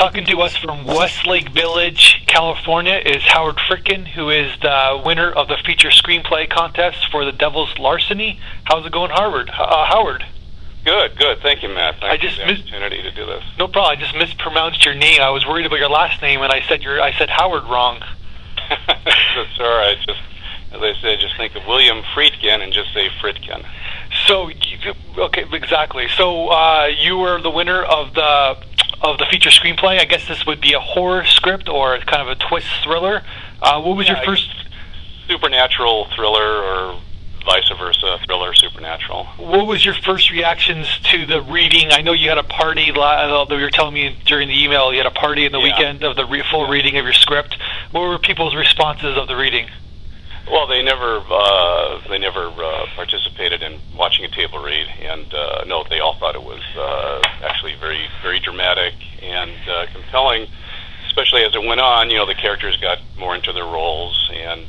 talking to us from Westlake Village, California, is Howard FRIDKIN, who is the winner of the feature screenplay contest for The Devil's Larceny. How's it going, Howard? Good, good. Thank you, Matt. I Thanks for the opportunity to do this. No problem. I just mispronounced your name. I was worried about your last name, and I said Howard wrong. That's all right. Just as I said, just think of William Friedkin and just say FRIDKIN. So, okay, exactly. So you were the winner of the feature screenplay. I guess this would be a horror script or kind of a twist thriller. What was your first supernatural thriller, or vice versa, thriller supernatural? What was your first reactions to the reading? I know you had a party. Although you were telling me during the email you had a party in the weekend of the full reading of your script. What were people's responses of the reading? Well, they never participated in watching a table read, and no, they all thought it was actually very, very dramatic and compelling. Especially as it went on, you know, the characters got more into their roles, and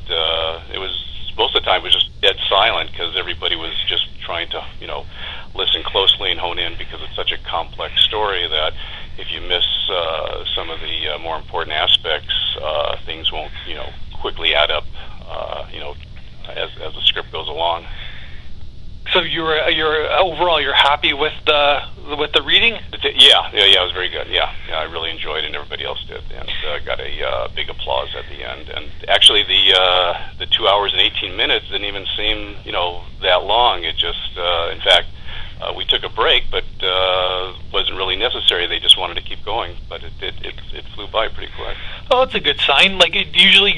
it was most of the time it was just dead silent because everybody was just trying to, you know, listen closely and hone in, because it's such a complex story that if you miss some of the more important aspects, things won't, you know, quickly add up. You know, as the script goes along. So you're overall you're happy with the reading? Yeah, it was very good. Yeah, I really enjoyed it, and everybody else did, and got a big applause at the end. And actually, the 2 hours and 18 minutes didn't even seem, you know, that long. It just, in fact, we took a break, but wasn't really necessary. They just wanted to keep going, but it flew by pretty quick. Oh, that's a good sign. Like usually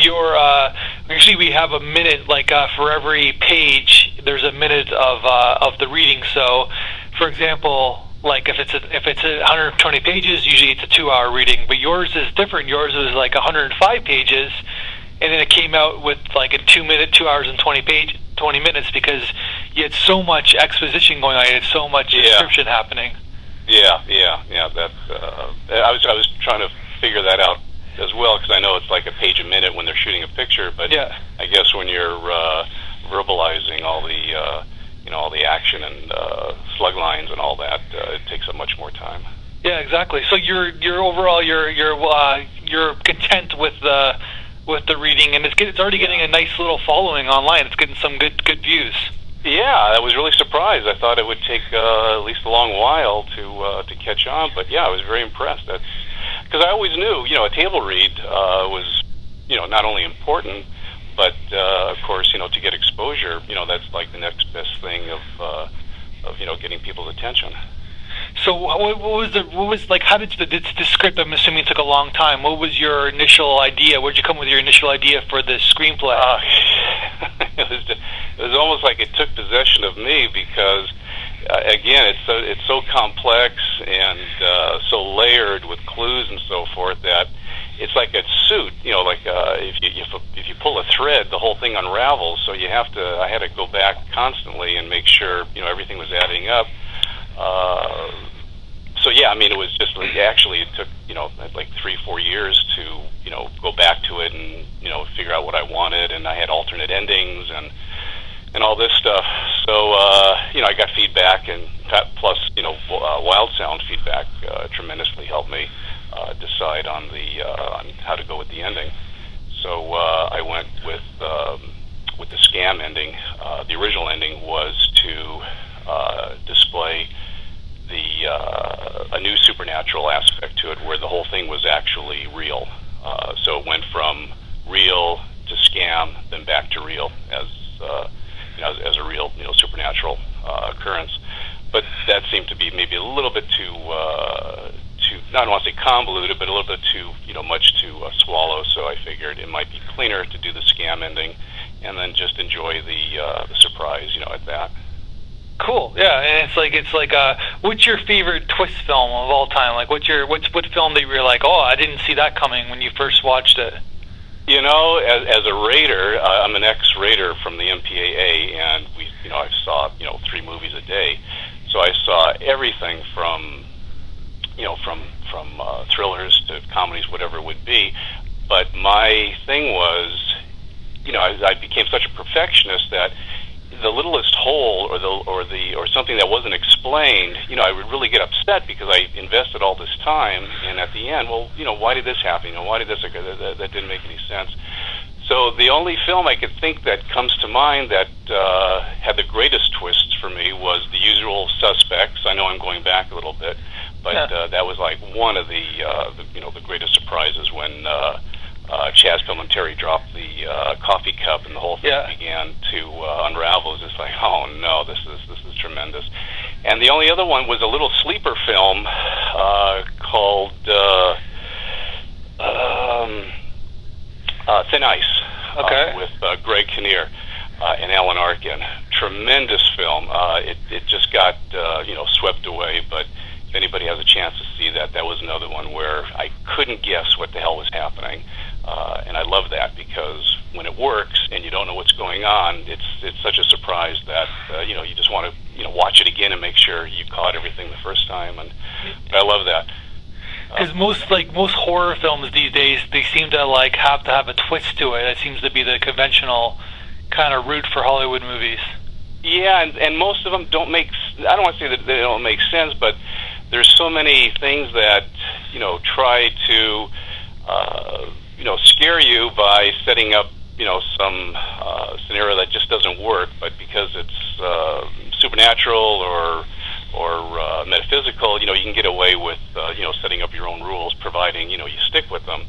we have a minute, like for every page, there's a minute of the reading. So, for example, like if it's 120 pages, usually it's a 2-hour reading. But yours is different. Yours is like 105 pages, and then it came out with like a 2 hours and 20 minutes, because you had so much exposition going on, you had so much description happening. Yeah. That I was trying to figure that out as well, because I know it's like a page a minute when they're shooting a picture, but I guess when you're verbalizing all the you know, all the action and slug lines and all that, it takes up much more time. Yeah, exactly. So you're overall you're content with the reading, and it's already getting a nice little following online. It's getting some good views. Yeah, I was really surprised. I thought it would take at least a long while to catch on, but yeah, I was very impressed. That's because I always knew, you know, a table read was, you know, not only important, but of course, you know, to get exposure, you know, that's like the next best thing of you know, getting people's attention. So what was like? How did the script? I'm assuming took a long time. What was your initial idea? Where'd you come with your initial idea for the screenplay? It was almost like it took possession of me, because again, it's so complex and so layered with clues and so forth that it's like a suit. You know, like if you pull a thread, the whole thing unravels. So I had to go back constantly and make sure, you know, everything was adding up. So yeah, I mean, it was just like, actually it took, you know, like 3-4 years to, you know, go back to it and, you know, figure out what I wanted, and I had alternate endings and all this stuff. So you know, I got feedback, and plus, you know, Wildsound feedback tremendously helped me decide on on how to go with the ending. So I went with the scam ending. The original ending was to display a new supernatural aspect to it, where the whole thing was actually real. So it went from real to scam, then back to real as you know, as a real, you know, supernatural occurrence. But that seemed to be maybe a little bit too I don't want to say convoluted, but a little bit too, you know, much to swallow. So I figured it might be cleaner to do the scam ending, and then just enjoy the surprise, you know, at that. Cool, yeah, and it's like what's your favorite twist film of all time? Like, what film that you were like, oh, I didn't see that coming when you first watched it? You know, as a raider, I'm an ex-raider from the MPAA, and I saw, you know, 3 movies a day, so I saw everything from, you know, from thrillers to comedies, whatever it would be. But my thing was, you know, I became such a perfectionist that the littlest hole or something that wasn't explained, I would really get upset because I invested all this time, and at the end, well, why did this happen? Why did this occur? That didn't make any sense. So the only film I could think that comes to mind that had the greatest twists for me was The Usual Suspects. I know I'm going back a little bit, but that was like one of the greatest surprises when Chaz Palminteri dropped the coffee cup and the whole thing began to unravel. It was just like, oh no, this is tremendous. And the only other one was a little sleeper film called Thin Ice, with Greg Kinnear and Alan Arkin. Tremendous film. It just got swept away, but if anybody has a chance to see that, that was another one where I couldn't guess what the hell was happening. And I love that because when it works and you don't know what's going on, it's such a surprise that you just want to watch it again and make sure you caught everything the first time. But I love that. Because most horror films these days, they seem to have to have a twist to it. That seems to be the conventional kind of route for Hollywood movies. Yeah, and most of them don't make. I don't want to say that they don't make sense, but there's so many things that try to scare you by setting up some scenario that just doesn't work, but because it's supernatural or metaphysical, you can get away with setting up your own rules, providing you stick with them.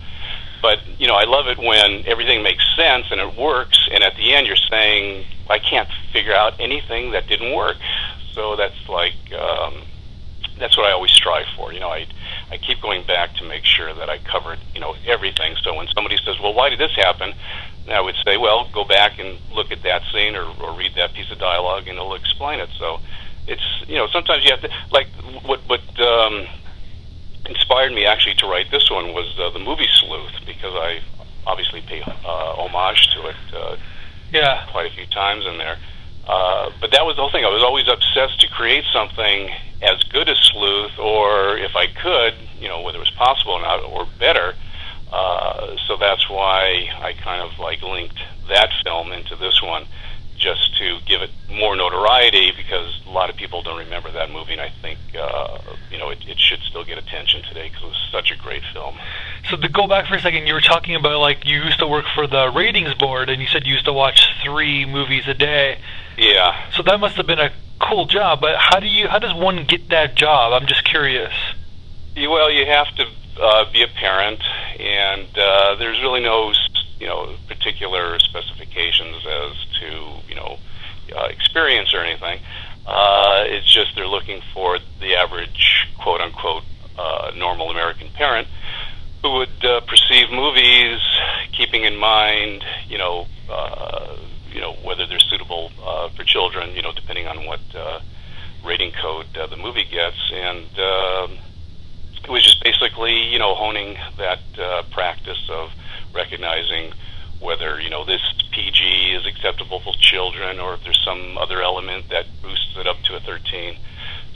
But I love it when everything makes sense and it works, and at the end you're saying, I can't figure out anything that didn't work. So that's that's what I always strive for. I keep going back to make sure that I covered everything. So when somebody says, well, why did this happen? And I would say, well, go back and look at that scene or read that piece of dialogue and it'll explain it. So it's sometimes you have to, like what inspired me actually to write this one was the movie Sleuth, because I obviously pay homage to it quite a few times in there. But that was the whole thing. I was always obsessed to create something as good as Sleuth, or if I could, whether it was possible or not, or better. So that's why I kind of linked that film into this one, just to give it more notoriety, because a lot of people don't remember that movie, and I think it should still get attention today because it was such a great film. So to go back for a second, you were talking about you used to work for the ratings board, and you said you used to watch 3 movies a day. Yeah. So that must have been a cool job, but how does one get that job? I'm just curious. Well, you have to be a parent, and there's really no particular specifications as to experience or anything. It's just they're looking for the average quote unquote normal American parent who would perceive movies keeping in mind whether they're suitable for children, depending on what rating code the movie gets. And it was just basically, honing that practice of recognizing whether, this PG is acceptable for children, or if there's some other element that boosts it up to a 13.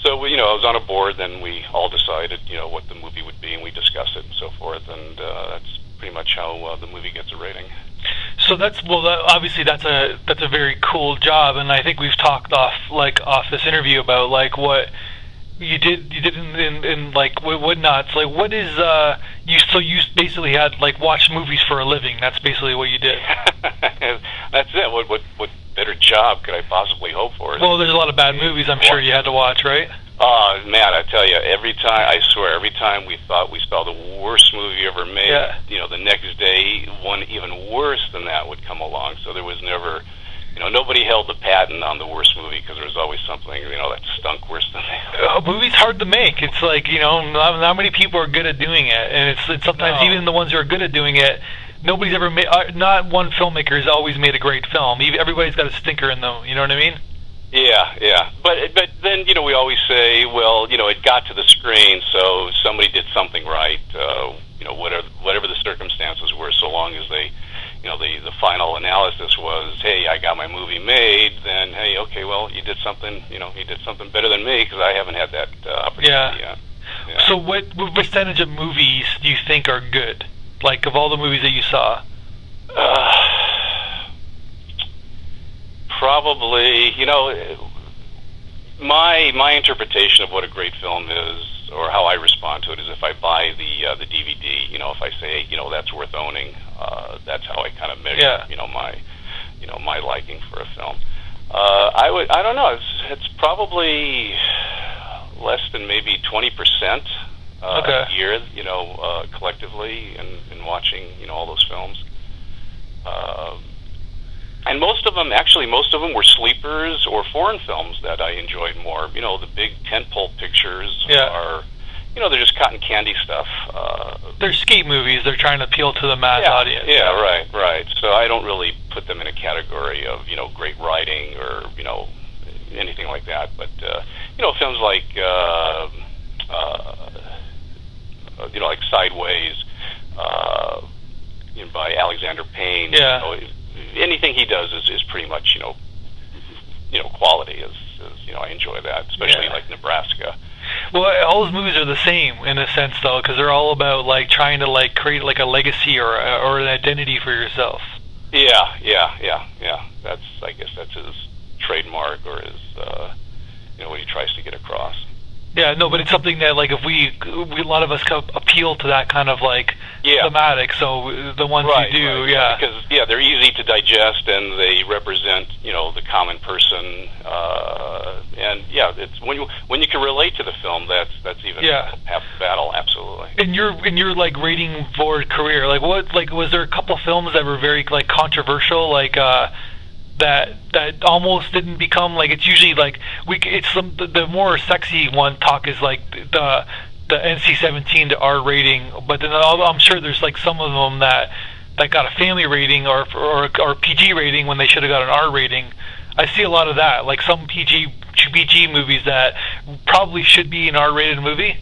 So, I was on a board, then we all decided, what the movie would be, and we discussed it and so forth, and that's pretty much how the movie gets a rating. So obviously that's a very cool job, and I think we've talked off this interview about what you did in whatnots. What is you basically had watched movies for a living. That's basically what you did. That's it. What better job could I possibly hope for? Well, there's a lot of bad movies I'm sure you had to watch, right? Oh, man, I tell you, every time we thought we saw the worst movie ever made, the next day, one even worse than that would come along. So there was never, nobody held the patent on the worst movie, because there was always something, that stunk worse than that. Movie's hard to make. It's not many people are good at doing it, and it's sometimes even the ones who are good at doing it, nobody's ever made. Not one filmmaker has always made a great film. Everybody's got a stinker in them. You know what I mean? Yeah. But then, we always say, well, it got to the screen, so somebody did something right, whatever the circumstances were, so long as they, the final analysis was, hey, I got my movie made, then, hey, okay, well, you did something, you did something better than me, because I haven't had that opportunity yet. Yeah. So what percentage of movies do you think are good? Of all the movies that you saw? probably, my interpretation of what a great film is, or how I respond to it, is if I buy the DVD. If I say, that's worth owning, that's how I kind of measure, my liking for a film. I don't know. It's probably less than maybe 20% a year, collectively, in watching, all those films. And most of them were sleepers or foreign films that I enjoyed more. The big tentpole pictures are, they're just cotton candy stuff. They're skate movies. They're trying to appeal to the mass audience. Yeah, right. So I don't really put them in a category of, great writing or, anything like that. But, films like, like Sideways, by Alexander Payne. Anything he does is pretty much, quality. I enjoy that, especially like Nebraska. Well, all those movies are the same in a sense, though, because they're all about trying to create a legacy or an identity for yourself. Yeah. I guess that's his trademark, or his what he tries to get across. Yeah, no, but it's something that if a lot of us appeal to that kind of thematic. So the ones you do, because they're easy to digest and they represent the common person, and it's when you can relate to the film, that's even half the battle. Absolutely. In your rating board career, was there a couple films that were very controversial, that almost didn't become it's usually it's the more sexy one talk is the NC-17 to R rating, but then I'm sure there's some of them that got a family rating or PG rating when they should have got an R rating. I see a lot of that, some PG movies that probably should be an R-rated movie.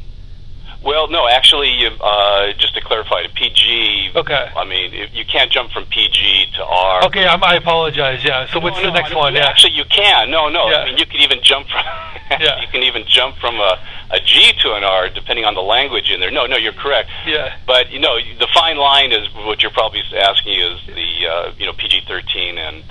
Well, no, actually, just to clarify, to PG. Okay. I mean, you can't jump from PG to R. Okay, I apologize. Yeah. So what's the next one? Yeah. Actually, you can. No. Yeah. I mean, you can even jump from. You can even jump from a G to an R, depending on the language in there. No, you're correct. Yeah. But the fine line is what you're probably asking is the PG-13 and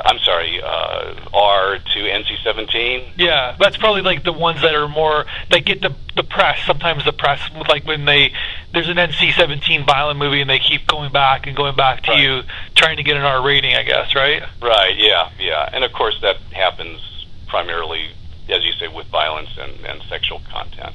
I'm sorry, R to NC-17. Yeah, that's probably the ones that are more get the press. Sometimes the press when there's an NC-17 violent movie and they keep going back to you trying to get an R rating, I guess, right? Right. Yeah. And of course that happens primarily, as you say, with violence and sexual content.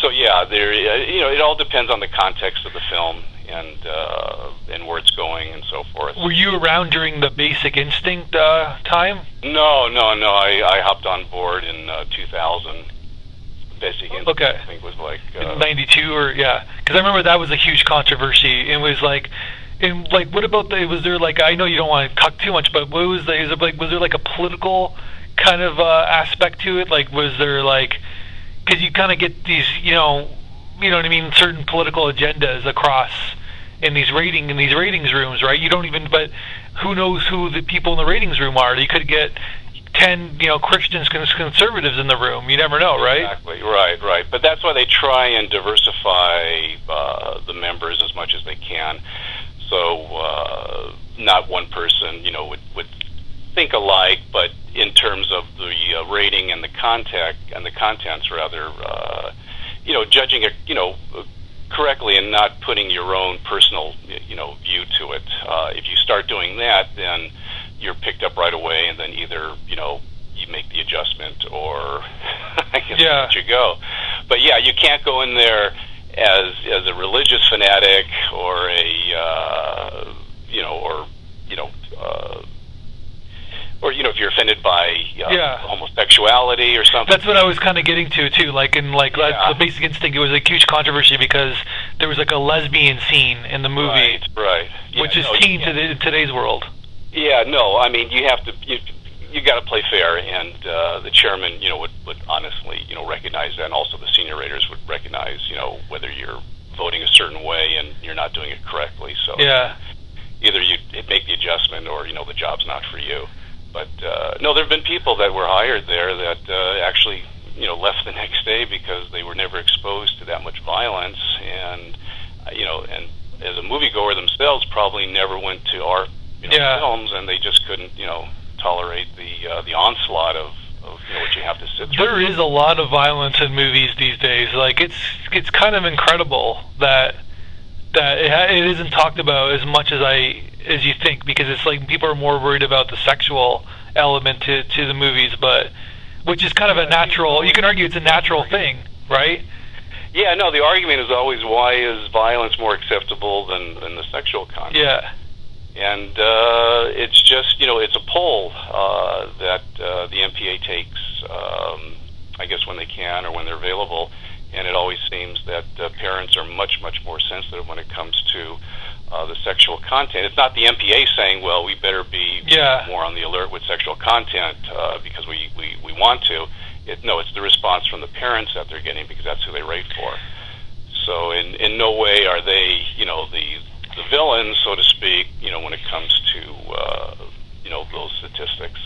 So there. It all depends on the context of the film and where it's going and so forth. Were you around during the Basic Instinct time? No. I hopped on board in 2000. Basic Instinct, okay. I think was 92 or because I remember that was a huge controversy. It was what about was there I know you don't want to talk too much, but what was there a political kind of aspect to it? Was there because you kind of get these you know what I mean, certain political agendas across in these ratings rooms, right? You don't even, but who knows who the people in the ratings room are? You could get 10 Christians, conservatives in the room. You never know, right? Exactly. Right. But that's why they try and diversify the members as much as they can. So not one person would think alike, but in terms of the rating and the contents rather, judging it correctly and not putting your own personal view to it. If you start doing that, then you're picked up right away, and then either you make the adjustment or I guess let you go. But you can't go in there as a religious fanatic or or if you're offended by homosexuality or something. That's what I was kind of getting to too. The Basic Instinct, it was a huge controversy because there was a lesbian scene in the movie, right? Which is key to today's world. Yeah, no, I mean you have to you got to play fair, and the chairman would honestly recognize that, and also the senior raters would recognize whether you're voting a certain way and you're not doing it correctly. So either you make the adjustment or the job's not for you. But no, there have been people that were hired there that actually left the next day because they were never exposed to that much violence, and and as a moviegoer themselves probably never went to our films, and they just couldn't tolerate the onslaught of what you have to sit through. There is a lot of violence in movies these days. Like it's kind of incredible that it isn't talked about as much as you think, because it's like people are more worried about the sexual element to the movies, but which is kind of a natural. You can argue it's a natural thing, right? Yeah, no. The argument is always, why is violence more acceptable than the sexual content? Yeah. And it's just, it's a poll that the MPA takes, I guess, when they can or when they're available, and it always seems that parents are much, much more sensitive when it comes to the sexual content. It's not the MPA saying, well, we better be more on the alert with sexual content because we want to. No, it's the response from the parents that they're getting, because that's who they rate for. So in no way are they, the villains, so to speak, when it comes to those statistics.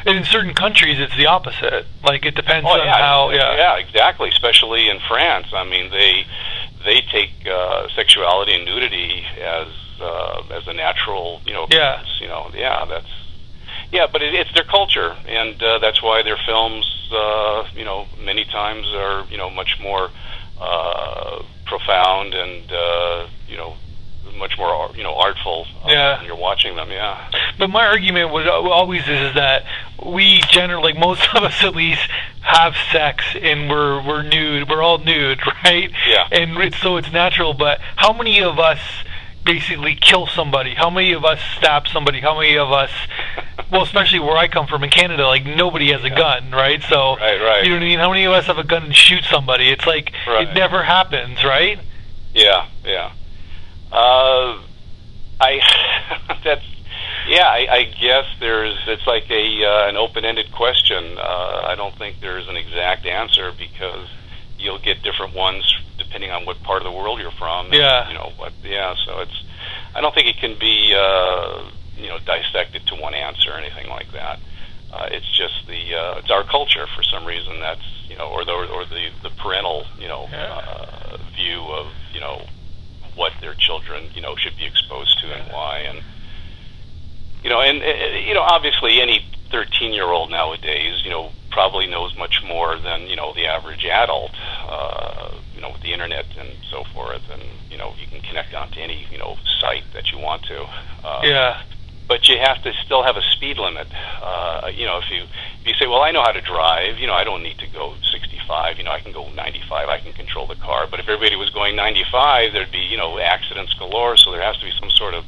And in certain countries, it's the opposite. Like, it depends on how. Yeah, exactly. Especially in France, I mean, they take sexuality and nudity as a natural, but it's their culture, and that's why their films, many times are much more profound and much more artful when you're watching them. Yeah. But my argument always is that we generally, most of us at least, have sex and we're nude. We're all nude, right? Yeah. And so it's natural. But how many of us basically kill somebody? How many of us stab somebody? How many of us? Well, especially where I come from in Canada, like, nobody has a gun, right? So, right. You know what I mean? How many of us have a gun and shoot somebody? It's like it never happens, right? Yeah. I guess it's like an open-ended question. I don't think there's an exact answer, because you'll get different ones depending on what part of the world you're from. Yeah. So I don't think it can be dissected to one answer or anything like that. It's just it's our culture for some reason, that's or the parental view of what their children should be exposed to and why, and obviously any 13-year-old nowadays probably knows much more than the average adult with the internet and so forth, and you can connect onto any site that you want to. But you have to still have a speed limit. If you say, well, I know how to drive, I don't need to go 65, I can go 95, I can control the car. But if everybody was going 95, there'd be, accidents galore, so there has to be some sort of,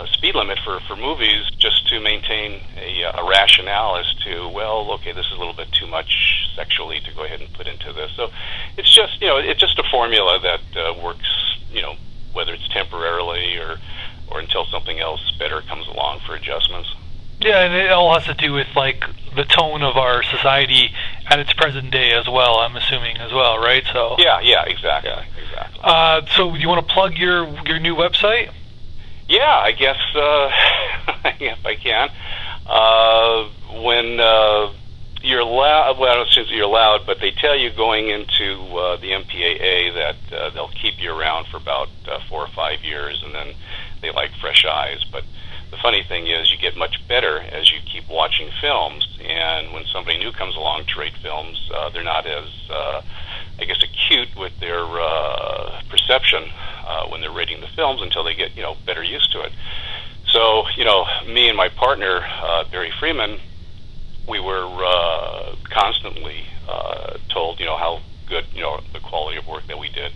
speed limit for movies, just to maintain a rationale as to, well, okay, this is a little bit too much sexually to go ahead and put into this. So it's just, it's just a formula that works, whether it's temporarily or until something else better comes along for adjustments. Yeah, and it all has to do with, like, the tone of our society at its present day as well, I'm assuming, as well, right? So Yeah, exactly. So do you want to plug your new website? Yeah, I guess if I can. When you're allowed, well, I don't know if you're allowed, but they tell you going into the MPAA that they'll keep you around for about 4 or 5 years, and then they like fresh eyes. But the funny thing is, you get much better as you keep watching films, and when somebody new comes along to rate films, they're not as, I guess, acute with their perception when they're rating the films until they get, better used to it. So, me and my partner, Barry Freeman, we were constantly told, how good, the quality of work that we did.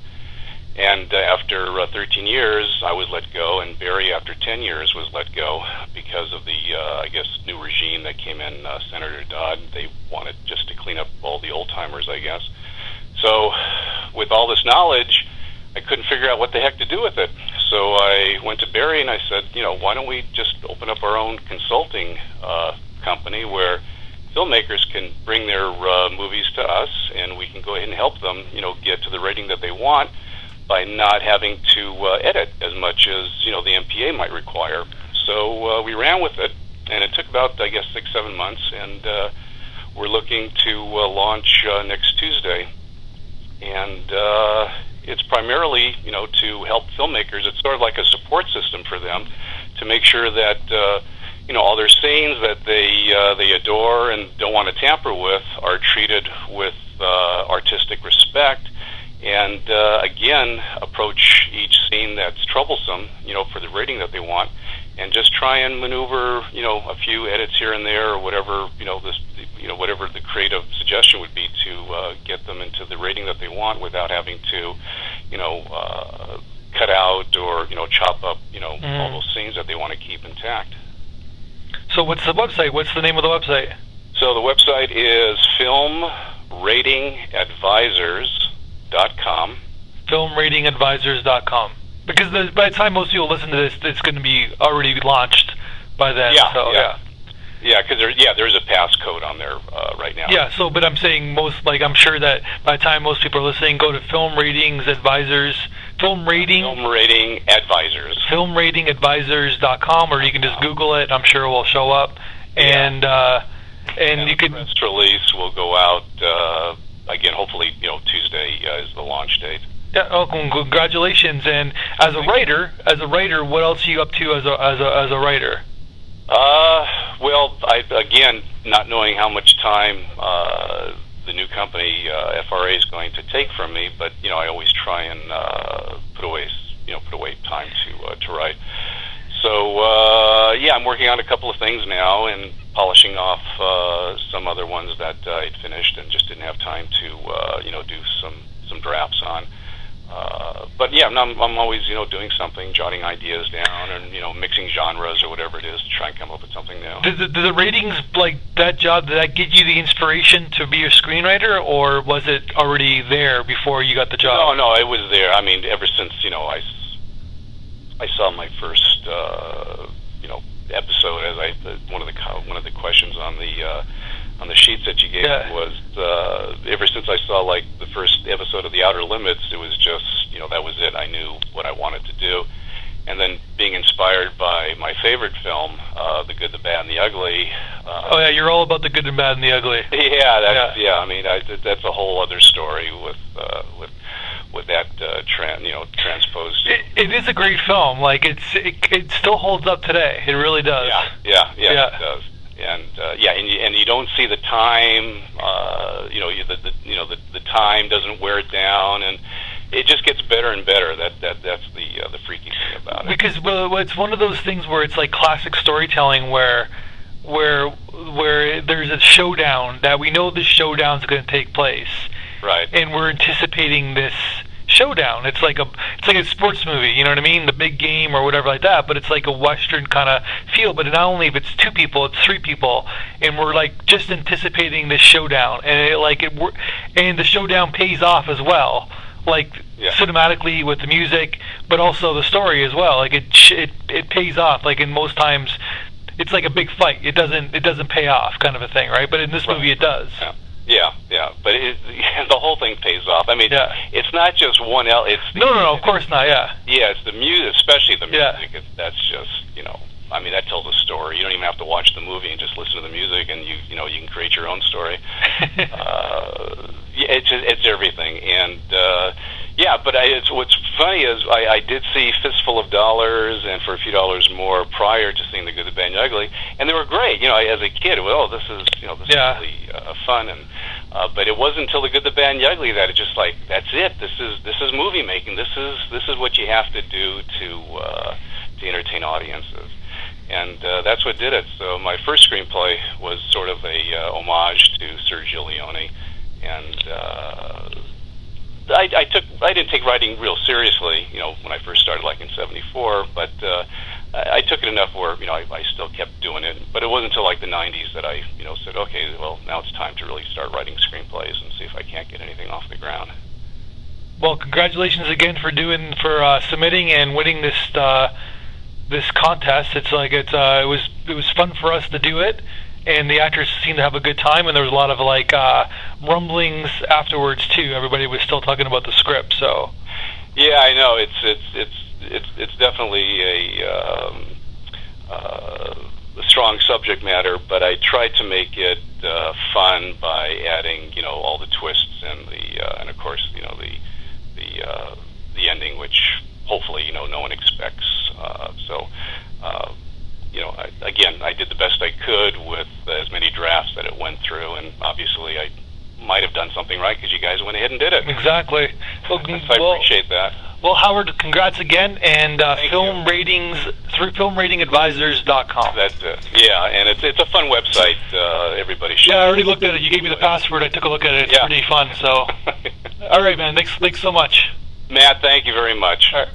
And after 13 years, I was let go, and Barry, after 10 years, was let go because of the, I guess, new regime that came in, Senator Dodd. They wanted just to clean up all the old-timers, I guess. So with all this knowledge, I couldn't figure out what the heck to do with it. So I went to Barry and I said, why don't we just open up our own consulting company where filmmakers can bring their movies to us, and we can go ahead and help them, get to the rating that they want by not having to edit as much as, the MPA might require. So we ran with it, and it took about, I guess, 6-7 months, and we're looking to launch next Tuesday. And it's primarily, to help filmmakers. It's sort of like a support system for them to make sure that all their scenes that they adore and don't want to tamper with are treated with artistic respect, and again, approach each scene that's troublesome, for the rating that they want, and just try and maneuver, a few edits here and there, or whatever, whatever the creative suggestion would be to get them into the rating that they want without having to, cut out or chop up, all those scenes that they want to keep intact. So what's the website? What's the name of the website? So the website is filmratingadvisors.com. Filmratingadvisors.com. Because by the time most people listen to this, it's going to be already launched by then. Yeah, so, yeah, because there's a passcode on there right now. Yeah, so, but I'm saying I'm sure that by the time most people are listening, go to filmratingadvisors.com, or you can just Google it. I'm sure it will show up. And you can. The press release will go out again. Hopefully, Tuesday is the launch date. Yeah. Oh, congratulations! And as a writer, what else are you up to as a writer? Well, again, not knowing how much time the new company FRA is going to take from me, but I always try and put away time to write. So I'm working on a couple of things now and polishing off some other ones that I'd finished and just didn't have time to do some drafts on. But yeah, I'm always doing something, jotting ideas down, and mixing genres or whatever it is to try and come up with something new. Did the ratings, like that job, did that get you the inspiration to be a screenwriter, or was it already there before you got the job? No, it was there. I mean, ever since I saw my first episode, as one of the questions on the sheets that you gave me was ever since I saw like the first episode of The Outer Limits, it was just that was it. I knew what I wanted to do, and then being inspired by my favorite film, The Good, the Bad, and the Ugly. You're all about the good and bad and the ugly. Yeah, I mean, that's a whole other story with that transposed. It is a great film. Like it still holds up today. It really does. Yeah, it does. And and you don't see the time. The time doesn't wear it down, and it just gets better and better. That's the freaky thing about it. Because it's one of those things where it's like classic storytelling, where there's a showdown that we know the showdown's going to take place, right? And we're anticipating this showdown. It's like a sports movie, you know what I mean? The big game or whatever like that, but it's like a Western kind of feel. But not only if it's two people, it's three people, and we're like just anticipating this showdown, and and the showdown pays off as well, like cinematically with the music, but also the story as well. Like it pays off. Like in most times, it's like a big fight. It doesn't pay off, kind of a thing, right? But in this movie, it does. Yeah, but the whole thing pays off. I mean, it's not just one element. No, of course not. Yeah, it's the music, especially the music. That's just I mean, that tells a story. You don't even have to watch the movie and just listen to the music, and you can create your own story. It's everything, and but what's funny is I did see Fistful of Dollars and For a Few Dollars More prior to seeing The Good, the Bad, and the Ugly, and they were great. As a kid, this is really fun, and but it wasn't until The Good, the Bad, and the Ugly that it just like that's it. This is movie making. This is what you have to do to entertain audiences. And that's what did it. So my first screenplay was sort of a homage to Sergio Leone, and I didn't take writing real seriously, when I first started, like in '74. But I took it enough where I still kept doing it. But it wasn't until like the '90s that I said, okay, well now it's time to really start writing screenplays and see if I can't get anything off the ground. Well, congratulations again for submitting and winning this contest. It's like it was fun for us to do it, and the actors seemed to have a good time, and there was a lot of like rumblings afterwards too. Everybody was still talking about the script. So yeah, I know it's definitely a strong subject matter, but I tried to make it fun by adding all the twists and and of course the no one expects. Again, I did the best I could with as many drafts that it went through, and obviously I might have done something right because you guys went ahead and did it. Exactly. Well, I appreciate that. Well, Howard, congrats again, and film ratings through filmratingadvisors.com. That's it. Yeah, and it's a fun website. Everybody should. Yeah, I already looked at it. You gave me the password. I took a look at it. It's pretty fun. So, all right, man. Thanks so much. Matt, thank you very much. All right.